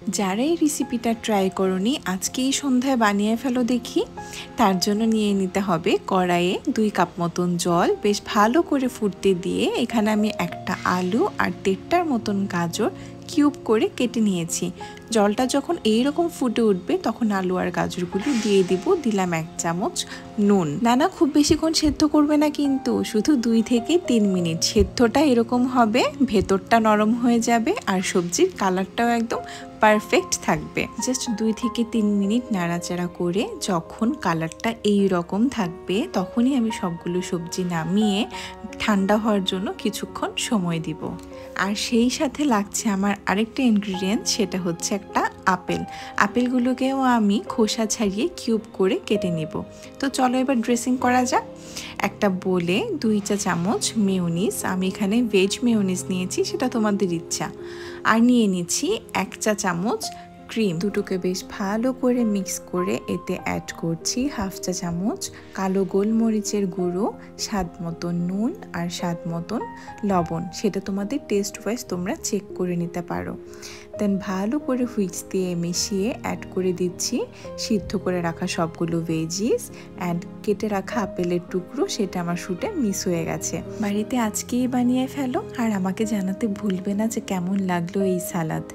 যারা এই রেসিপিটা ট্রাই করনি আজকে এই সন্ধ্যায় বানিয়ে ফেলো দেখি। তার জন্য নিয়ে নিতে হবে কড়াইয়ে 2 কাপ মতন জল, বেশ ভালো করে ফুটতে দিয়ে এখানে আমি একটা আলু আর 1.5টার মতন গাজর কিউব করে কেটে নিয়েছি। জলটা যখন এইরকম ফুটে উঠবে তখন আলু আর গাজরগুলো দিয়ে দিব। দিলাম 1 চামচ নুন। না খুব বেশিক্ষণ সেদ্ধ করবে না, কিন্তু শুধু 2 থেকে 3 মিনিট সেদ্ধটা এরকম হবে, ভেতরটা নরম হয়ে যাবে আর সবজির কালারটাও একদম পারফেক্ট থাকবে। জাস্ট 2 থেকে 3 মিনিট নাড়াচাড়া করে যখন কালারটা এই রকম থাকবে তখনই আমি সবগুলো সবজি নামিয়ে ঠান্ডা হওয়ার জন্য কিছুক্ষণ সময় দিব। আর সেই সাথে লাগছে আমার আরেকটা ইনগ্রিডিয়েন্ট, সেটা হচ্ছে একটা আপেল। আপেলগুলোকেও আমি খোসা ছাড়িয়ে কিউব করে কেটে নেব। তো চলো এবার ড্রেসিং করা যাক। একটা বোলে 2 চা চামচ মেয়োনিজ, আমি এখানে ভেজ মেয়োনিজ নিয়েছি, সেটা তোমাদের ইচ্ছা। আর নিয়ে নিচ্ছি 1 চা চামচ ক্রিম। দুটোকে বেশ ভালো করে মিক্স করে এতে অ্যাড করছি 1/2 চা চামচ কালো গোলমরিচের গুঁড়ো, স্বাদ মতন নুন আর স্বাদ মতন লবণ, সেটা তোমাদের টেস্ট ওয়াইজ তোমরা চেক করে নিতে পারো। দেন ভালো করে হুইস্ক দিয়ে মিশিয়ে অ্যাড করে দিচ্ছি সিদ্ধ করে রাখা সবগুলো ভেজিস অ্যান্ড কেটে রাখা আপেলের টুকরো, সেটা আমার শুটে মিস হয়ে গেছে। বাড়িতে আজকেই বানিয়ে ফেলো আর আমাকে জানাতে ভুলবে না যে কেমন লাগলো এই সালাদ।